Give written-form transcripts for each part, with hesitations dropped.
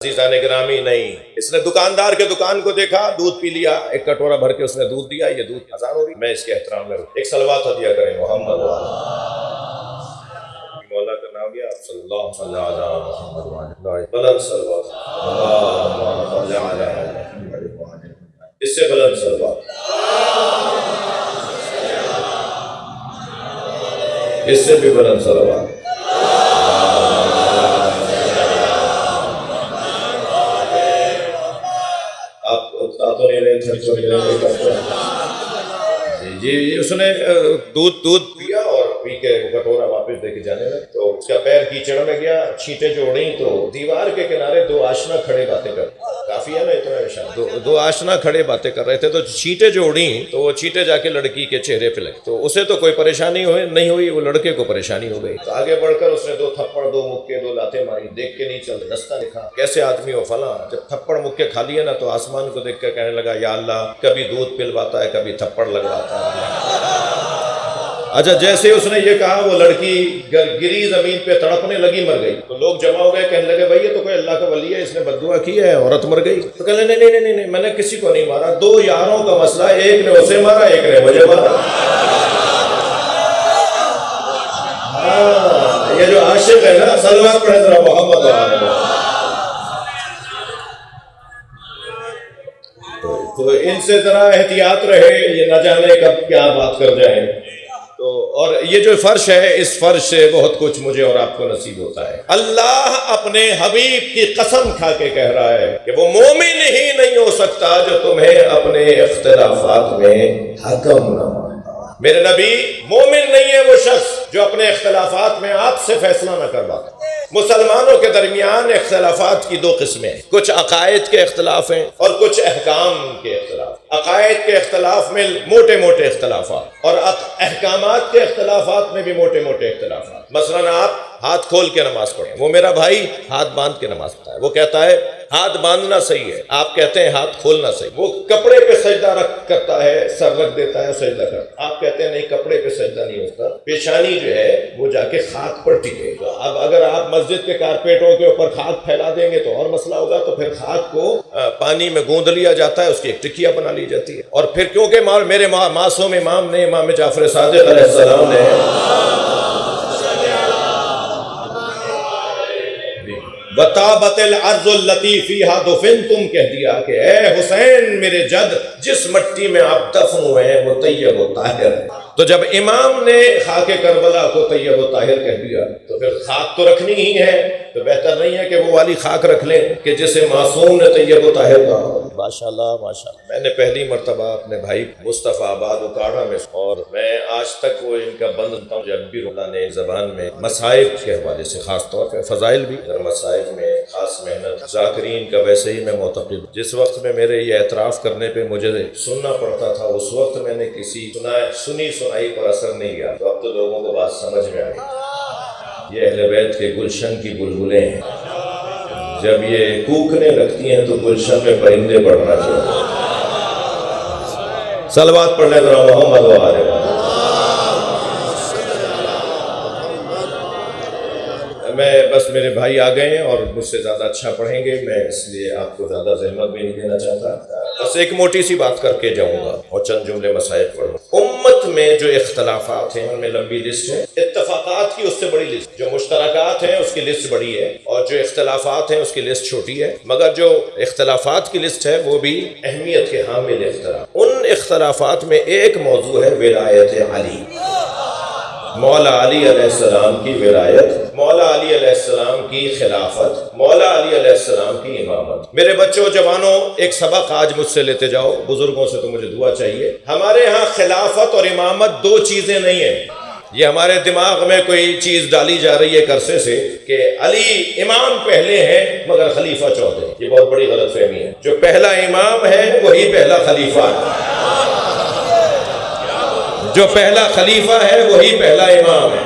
عزیزان گرامی نہیں، اس نے دکاندار کے دکان کو دیکھا، دودھ پی لیا، ایک کٹورا بھر کے اس نے دودھ دیا، یہ دودھ آزان ہو رہی، میں اس کے احترام میں ایک صلوات ہدیہ کریں محمد مولا کا نام لیا، صلی اللہ علیہ محمد بلند صلوات، اللہم صل علی محمد، اس سے بلند صلوات، اس سے بھی بلند صلوات، جی اس نے دودھ پیا اور پی کے کٹورا واپس دے کے جانے لگا تو اس کا پیر کیچڑ میں گیا، چھینٹیں جو اڑیں تو دیوار کے کنارے دو آشنا کھڑے باتیں کر، کافی ہے نا اتنا نشان، دو آشنا کھڑے باتیں کر رہے تھے تو چھینٹیں جو اڑیں تو وہ چھینٹیں جا کے لڑکی کے چہرے پہ لگی، تو اسے تو کوئی پریشانی نہیں ہوئی، وہ لڑکے کو پریشانی ہو گئی، تو آگے بڑھ کر اس نے دو تھپڑ، دو مکے، دو لاتیں ماری، دیکھ کے نہیں چل رستہ دکھا، کیسے آدمی ہو فلاں، جب تھپڑ مکے کھا لیے نا تو آسمان کو دیکھ کر کہنے لگا یا اللہ کبھی دودھ پلواتا ہے کبھی تھپڑ لگواتا ہے۔ اچھا جیسے اس نے یہ کہا وہ لڑکی گری زمین پہ تڑپنے لگی، مر گئی، تو لوگ جمع ہو گئے، کہنے لگے بھائی یہ تو کوئی اللہ کا ولی ہے، اس نے بد دعا کی ہے، عورت مر گئی، تو کہنے نہیں میں نے کسی کو نہیں مارا، دو یاروں کا مسئلہ، ایک نے اسے مارا ایک نے مجھے مارا۔ یہ جو عاشق ہے نا، صلوات پڑھے ذرا محمد تو ان سے ذرا احتیاط رہے، یہ نہ جانے کب کیا بات کر جائیں، تو اور یہ جو فرش ہے اس فرش سے بہت کچھ مجھے اور آپ کو نصیب ہوتا ہے۔ اللہ اپنے حبیب کی قسم کھا کے کہہ رہا ہے کہ وہ مومن ہی نہیں ہو سکتا جو تمہیں اپنے اختلافات میں حکم نہ مانتا۔ میرے نبی مومن نہیں ہے وہ شخص جو اپنے اختلافات میں آپ سے فیصلہ نہ کرواتا۔ مسلمانوں کے درمیان اختلافات کی دو قسمیں ہیں، کچھ عقائد کے اختلاف ہیں اور کچھ احکام کے اختلاف۔ عقائد کے اختلاف میں موٹے موٹے اختلافات اور احکامات کے اختلافات میں بھی موٹے موٹے اختلافات۔ مثلاً آپ ہاتھ کھول کے نماز پڑھیں، وہ میرا بھائی ہاتھ باندھ کے نماز پڑھتا ہے، وہ کہتا ہے ہاتھ باندھنا صحیح ہے، آپ کہتے ہیں ہاتھ کھولنا صحیح، وہ کپڑے پہ سجدہ کرتا ہے، سر رکھ دیتا ہے سجدہ کرتا ہے، آپ کہتے ہیں نہیں کپڑے پہ سجدہ نہیں ہوتا، پیشانی جو ہے وہ جا کے خاک پر ٹکے گا۔ اب اگر آپ مسجد کے کارپیٹوں کے اوپر خاک پھیلا دیں گے تو اور مسئلہ ہوگا، تو پھر خاک کو پانی میں گوندھ لیا جاتا ہے، اس کی ایک ٹکیا بنا لی جاتی ہے، اور پھر کیونکہ میرے معصوم امام نے، امام جعفر صادق علیہ السلام نے وَطَابَتِ الْأَرْضُ الَّتِي فِيهَا دُفِنْتُمْ کہہ دیا کہ اے حسین میرے جد، جس مٹی میں آپ دفن ہوئے ہیں وہ طیب و طاہر ہے۔ تو جب امام نے خاک کربلا کو طیب و طاہر کہہ دیا تو پھر خاک تو رکھنی ہی ہے، تو بہتر نہیں ہے کہ وہ والی خاک رکھ لیں کہ جسے معصوم نے طیب و طاہر کہا۔ ماشاءاللہ ماشاءاللہ، میں نے پہلی مرتبہ اپنے بھائی مصطفیٰ آباد اکاڑا میں، اور میں آج تک وہ ان کا بند ہوتا ہوں جب بھی اللہ نے زبان میں مصائب کے حوالے سے، خاص طور پہ فضائل بھی، اگر مصائب میں خاص محنت ذاکرین کا ویسے ہی میں معتقد ہوں۔ جس وقت میں میرے یہ اعتراف کرنے پہ مجھے سننا پڑتا تھا، اس وقت میں نے کسی سنی سنائی پر اثر نہیں کیا، تو اب تو لوگوں کو بات سمجھ میں آ گئی۔ یہ اہل بیت کے گلشن کی بلبلیں ہیں، جب یہ کوکنے لگتی ہیں تو گلشن میں پرندے بڑھنا چاہیے۔ صلوات پڑھنے ذرا محمد و آلہ محمد۔ میں بس میرے بھائی آ گئے ہیں اور مجھ سے زیادہ اچھا پڑھیں گے، میں اس لیے آپ کو زیادہ زحمت بھی نہیں دینا چاہتا، بس ایک موٹی سی بات کر کے جاؤں گا اور چند جملے مسائل پڑھوں۔ امت میں جو اختلافات ہیں ان میں لمبی لسٹ ہے، اتفاقات کی اس سے بڑی لسٹ، جو مشترکات ہیں اس کی لسٹ بڑی ہے اور جو اختلافات ہیں اس کی لسٹ چھوٹی ہے، مگر جو اختلافات کی لسٹ ہے وہ بھی اہمیت کے حامل اختلاف۔ ان اختلافات میں ایک موضوع ہے ولایت علی، مولا علی علیہ السلام کی ولایت، مولا علی علیہ السلام کی خلافت، مولا علی علیہ السلام کی امامت۔ میرے بچوں جوانوں، ایک سبق آج مجھ سے لیتے جاؤ، بزرگوں سے تو مجھے دعا چاہیے۔ ہمارے ہاں خلافت اور امامت دو چیزیں نہیں ہیں، یہ ہمارے دماغ میں کوئی چیز ڈالی جا رہی ہے عرصے سے کہ علی امام پہلے ہیں مگر خلیفہ چوتھے، یہ بہت بڑی غلط فہمی ہے۔ جو پہلا امام ہے وہی پہلا خلیفہ ہے، جو پہلا خلیفہ ہے وہی پہلا امام ہے۔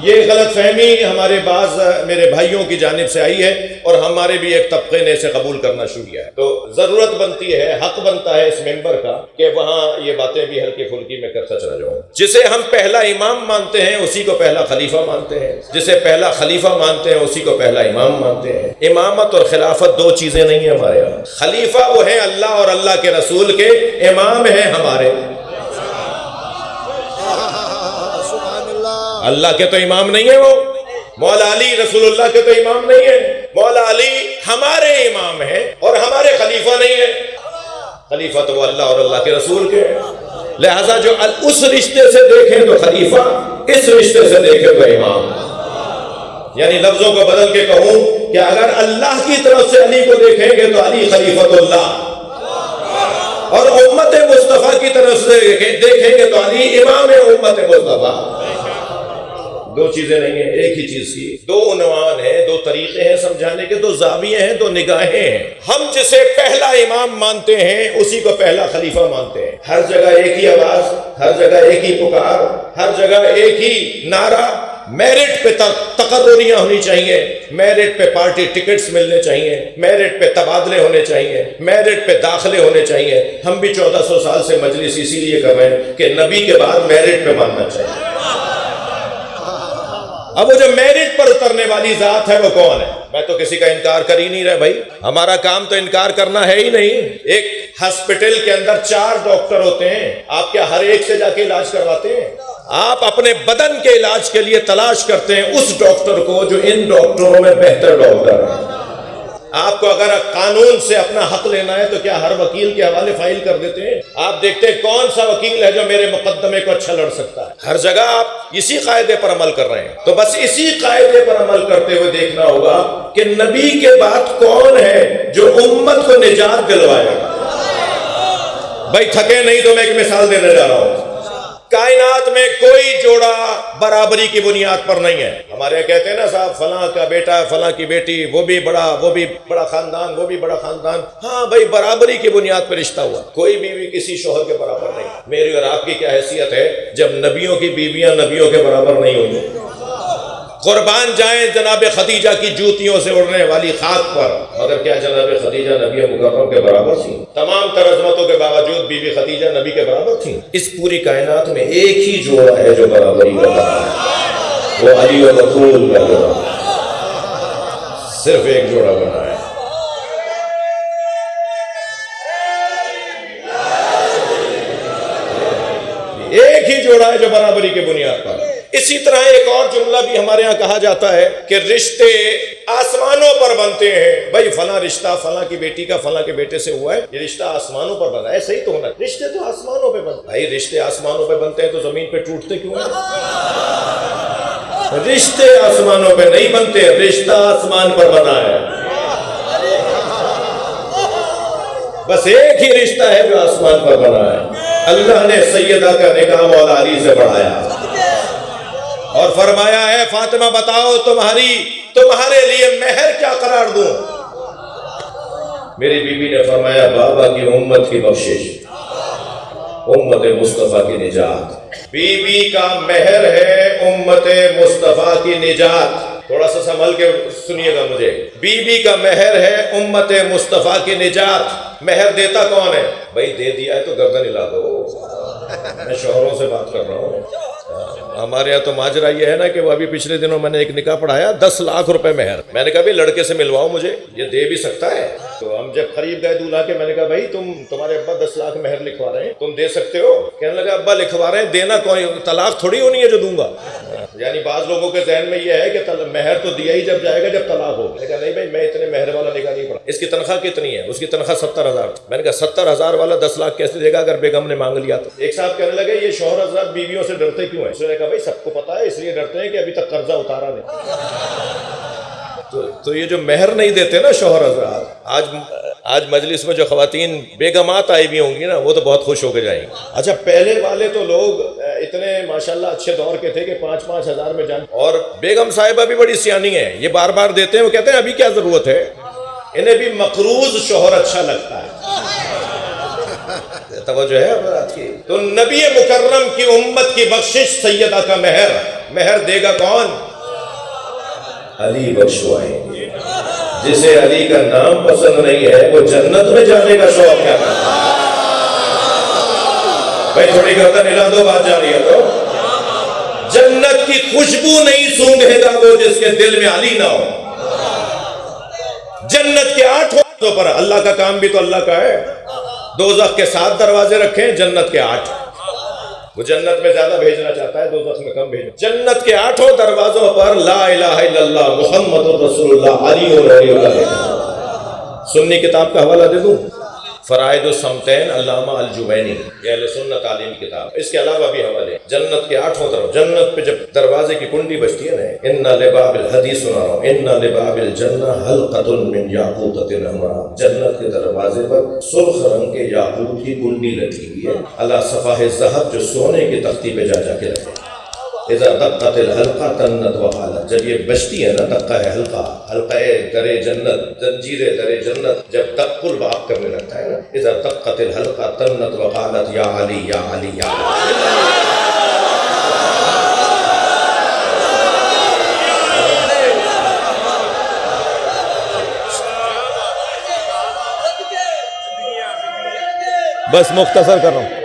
یہ غلط فہمی ہمارے بعض میرے بھائیوں کی جانب سے آئی ہے اور ہمارے بھی ایک طبقے نے اسے قبول کرنا شروع کیا ہے. تو ضرورت بنتی ہے، حق بنتا ہے اس ممبر کا کہ وہاں یہ باتیں بھی ہلکی پھلکی میں کرتا چلا جاؤں. جسے ہم پہلا امام مانتے ہیں اسی کو پہلا خلیفہ مانتے ہیں، جسے پہلا خلیفہ مانتے ہیں اسی کو پہلا امام مانتے ہیں. امامت اور خلافت دو چیزیں نہیں ہیں ہمارے یہاں. خلیفہ وہ ہے اللہ اور اللہ کے رسول کے، امام ہیں ہمارے. اللہ کے تو امام نہیں ہے، وہ مولا علی رسول اللہ کے تو امام نہیں ہے. مولا علی ہمارے امام ہیں اور ہمارے خلیفہ نہیں ہیں. خلیفہ تو وہ اللہ اور اللہ کے رسول کے. لہذا جو اس رشتے سے دیکھیں تو خلیفہ، اس رشتے سے دیکھیں تو امام. یعنی لفظوں کو بدل کے کہوں کہ اگر اللہ کی طرف سے علی کو دیکھیں گے تو علی خلیفۃ اللہ، اور امت مصطفیٰ کی طرف سے دیکھیں گے تو علی امام امت مصطفیٰ. دو چیزیں نہیں ہیں، ایک ہی چیز کی دو عنوان ہیں، دو طریقے ہیں سمجھانے کے، دو زاویے ہیں، دو نگاہیں ہیں. ہم جسے پہلا امام مانتے ہیں اسی کو پہلا خلیفہ مانتے ہیں. ہر جگہ ایک ہی آواز، ہر جگہ ایک ہی پکار، ہر جگہ ایک ہی نعرہ. میرٹ پہ تقرریاں ہونی چاہیے، میرٹ پہ پارٹی ٹکٹس ملنے چاہیے، میرٹ پہ تبادلے ہونے چاہیے، میرٹ پہ داخلے ہونے چاہیے. ہم بھی 1400 سال سے مجلس اسی لیے کر رہے ہیں کہ نبی کے بعد میرٹ پہ ماننا چاہیے. اب وہ جو میرٹ پر اترنے والی ذات ہے وہ کون ہے؟ میں تو کسی کا انکار کر ہی نہیں رہا بھائی، ہمارا کام تو انکار کرنا ہے ہی نہیں. ایک ہاسپٹل کے اندر 4 ڈاکٹر ہوتے ہیں، آپ کیا ہر ایک سے جا کے علاج کرواتے ہیں؟ آپ اپنے بدن کے علاج کے لیے تلاش کرتے ہیں اس ڈاکٹر کو جو ان ڈاکٹروں میں بہتر ڈاکٹر ہے. آپ کو اگر قانون سے اپنا حق لینا ہے تو کیا ہر وکیل کے حوالے فائل کر دیتے ہیں؟ آپ دیکھتے ہیں کون سا وکیل ہے جو میرے مقدمے کو اچھا لڑ سکتا ہے. ہر جگہ آپ اسی قاعدے پر عمل کر رہے ہیں. تو بس اسی قاعدے پر عمل کرتے ہوئے دیکھنا ہوگا کہ نبی کے بعد کون ہے جو امت کو نجات دلوائے گا. بھائی تھکے نہیں تو میں ایک مثال دینے جا رہا ہوں. کائنات میں کوئی جوڑا برابری کی بنیاد پر نہیں ہے. ہمارے یہاں کہتے ہیں نا صاحب فلاں کا بیٹا فلاں کی بیٹی، وہ بھی بڑا خاندان، وہ بھی بڑا خاندان. ہاں بھائی برابری کی بنیاد پر رشتہ ہوا. کوئی بیوی کسی شوہر کے برابر نہیں. میری اور آپ کی کیا حیثیت ہے جب نبیوں کی بیویاں نبیوں کے برابر نہیں ہوئی؟ قربان جائیں جناب خدیجہ کی جوتیوں سے اڑنے والی خاک پر، مگر کیا جناب خدیجہ نبی مکرم کے برابر تھی؟ تمام تر عظمتوں کے باوجود بی بی خدیجہ نبی کے برابر تھی. اس پوری کائنات میں ایک ہی جوڑا ہے جو برابری کا بنا ہے، وہ علی و رسول کا جوڑا. صرف ایک جوڑا بنا ہے. ایک ہی جوڑا ہے جو برابری کے بنیاد پر. اسی طرح ایک اور جملہ بھی ہمارے ہاں کہا جاتا ہے کہ رشتے آسمانوں پر بنتے ہیں. بھائی فلاں رشتہ فلاں کی بیٹی کا فلاں کے بیٹے سے ہوا ہے، یہ رشتہ آسمانوں پر بنا ہے. صحیح تو ہونا، رشتے تو آسمانوں پہ بنتے ہیں. بھائی رشتے آسمانوں پہ بنتے ہیں تو زمین پہ ٹوٹتے کیوں ہیں؟ رشتے آسمانوں پہ نہیں بنتے، رشتہ آسمان پر بنا ہے. بس ایک ہی رشتہ ہے جو آسمان پر بنا ہے. اللہ نے سیدہ کا نکاح مولا علی سے بڑھایا اور فرمایا ہے فاطمہ بتاؤ تمہارے لیے مہر کیا قرار دوں؟ میری بیوی نے فرمایا بابا کی امت کی بخشش، امت مصطفیٰ کی نجات. بیوی کا مہر ہے امت مصطفیٰ کی نجات. تھوڑا سا سنبھل کے سنیے گا مجھے. بیوی کا مہر ہے امت مصطفیٰ کی نجات. مہر دیتا کون ہے؟ بھائی دے دیا ہے تو گردن ہلا دو. میں شوہروں سے بات کر رہا ہوں. ہمارے یہاں تو ماجرا یہ ہے نا کہ وہ ابھی پچھلے دنوں میں نے ایک نکاح پڑھایا 10 لاکھ روپے مہر. میں نے کہا بھائی لڑکے سے ملواؤ مجھے، یہ دے بھی سکتا ہے. تو ہم جب قریب گئے دولہا کے، میں نے کہا بھائی تمہارے ابا 10 لاکھ مہر لکھوا رہے ہیں، تم دے سکتے ہو؟ کہنے لگا ابا لکھوا رہے ہیں، دینا کوئی طلاق تھوڑی ہونی ہے جو دوں گا. یعنی بعض لوگوں کے ذہن میں یہ ہے کہ مہر تو دیا ہی جب جائے گا جب طلاق ہوگا. میں نے کہا نہیں بھائی میں اتنے مہر والا نکاح نہیں پڑھا. اس کی تنخواہ کتنی ہے؟ اس کی تنخواہ 70,000. میں نے کہا 70,000 والا 10 لاکھ کیسے دے گا اگر بیگم نے مانگ لیا تو؟ ایک صاحب کہنے لگے یہ شوہر حضرات بیویوں سے ڈرتے کیوں ہیں؟ اس نے کہا بھائی سب کو پتا ہے اس لیے ڈرتے ہیں کہ ابھی تک قرضہ اتارا نہیں. تو یہ جو مہر نہیں دیتے نا شوہر حضرات، آج مجلس میں جو خواتین بیگمات آئی بھی ہوں گی نا وہ تو بہت خوش ہو کے جائیں گی. اچھا پہلے والے تو لوگ اتنے ماشاءاللہ اچھے دور کے تھے کہ 5-5 ہزار میں جان. اور بیگم صاحبہ بھی بڑی سیانی ہے، یہ بار بار دیتے ہیں. وہ کہتے ہیں ابھی کیا ضرورت ہے. انہیں بھی مقروض شوہر اچھا لگتا ہے. توجہ ہے بات کی؟ تو نبی مکرم کی امت کی بخشش سیدہ کا مہر دے گا کون؟ علی بخشوائیں گے۔ جسے علی کا نام پسند نہیں ہے وہ جنت میں جانے کا شوق کیا کرتا ہے؟ بھائی تھوڑی گردن ہلا دو، بات جا رہی ہے تو جنت کی خوشبو نہیں سونگھے گا وہ جس کے دل میں علی نہ ہو۔ جنت کے 8 دروازوں پر، اللہ کا کام بھی تو اللہ کا ہے، دوزخ کے 7 دروازے رکھیں، جنت کے 8۔ وہ جنت میں زیادہ بھیجنا چاہتا ہے، دوزخ میں کم بھیجنا۔ جنت کے 8 دروازوں پر لا الہ الا اللہ محمد رسول اللہ علی ولی اللہ۔ سنی کتاب کا حوالہ دے دوں، فرائض الصمتین علامہ الجوینی، یہ اہل سنت تعلیم کتاب۔ اس کے علاوہ بھی حوالے جنت کے 8 طرف، جنت پہ جب دروازے کی کنڈی بجتی ہے نا، ان لباب الحدیث سنا رہا ہوں، ان لباب الجنہ حلقۃ من یاقوتۃ حمراء، جنت کے دروازے پر سرخ رنگ کے یاقوت کی کنڈی لگی ہوئی ہے، علی صفاح الذہب، جو سونے کی تختی پہ جا کے رکھے۔ اذا دقت الحلقہ تنت وقالت، جب یہ بجتی ہے نا، دقہ ہے حلقہ، حلقہ در جنت، زنجیر در جنت جب تقل باب کرنے لگتا ہے نا، اذا دقت الحلقہ تنت وقالت یا علی یا علی یا علی۔ بس مختصر کر رہا ہوں۔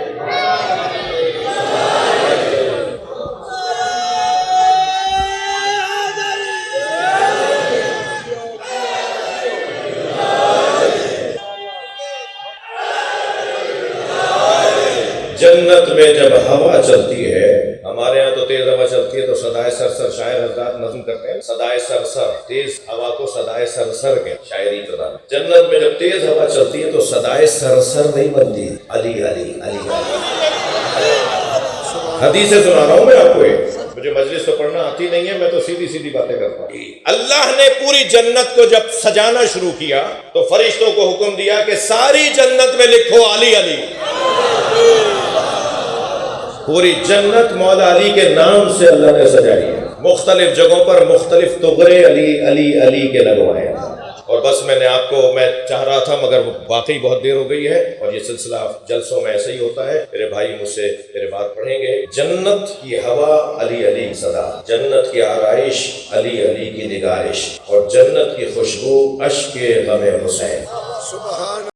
جنت میں جب ہوا چلتی ہے، ہمارے ہاں تو تیز ہوا چلتی ہے تو صدائے سرسر، شاعر حضرات نظم کرتے ہیں، صدائے سرسر، تیز ہوا کو صدائے سرسر کے شاعری کرا۔ جنت میں جب تیز ہوا چلتی ہے تو صدائے سرسر نہیں بنتی، علی علی علی علی۔ حدیثیں سنا رہا ہوں میں آپ کو، مجھے مجلس تو پڑھنا آتی نہیں ہے، میں تو سیدھی سیدھی باتیں کرتا ہوں۔ اللہ نے پوری جنت کو جب سجانا شروع کیا تو فرشتوں کو حکم دیا کہ ساری جنت میں لکھو علی علی۔ پوری جنت مولا علی کے نام سے اللہ نے سجائی ہے، مختلف جگہوں پر مختلف تغرے علی علی علی کے لگوائے ہیں۔ اور بس میں چاہ رہا تھا مگر واقعی بہت دیر ہو گئی ہے، اور یہ سلسلہ جلسوں میں ایسے ہی ہوتا ہے، میرے بھائی مجھ سے میرے بات پڑھیں گے۔ جنت کی ہوا علی علی کی صدا، جنت کی آرائش علی علی کی نگارش، اور جنت کی خوشبو اشک غم حسین۔